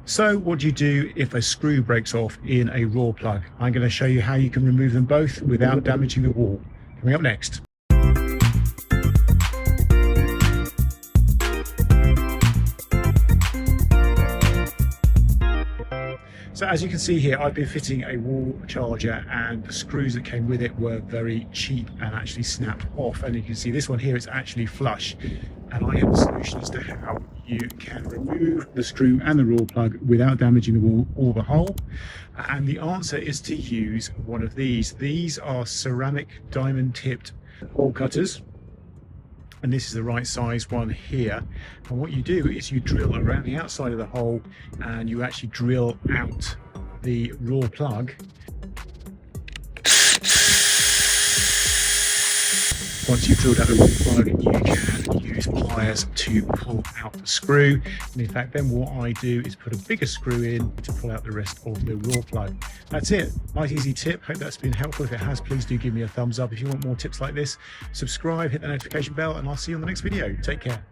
So what do you do if a screw breaks off in a raw plug? I'm going to show you how you can remove them both without damaging the wall. Coming up next. So as you can see here, I've been fitting a wall charger and the screws that came with it were very cheap and actually snapped off. And you can see this one here is actually flush. And I have a solution as to how you can remove the screw and the raw plug without damaging the wall or the hole. And the answer is to use one of these. These are ceramic diamond tipped hole cutters. And this is the right size one here. And what you do is you drill around the outside of the hole and you actually drill out the raw plug. Once you've drilled out the raw plug, you can use pliers to pull out the screw. And in fact, then what I do is put a bigger screw in to pull out the rest of the raw plug. That's it. Nice, easy tip. Hope that's been helpful. If it has, please do give me a thumbs up. If you want more tips like this, subscribe, hit the notification bell, and I'll see you on the next video. Take care.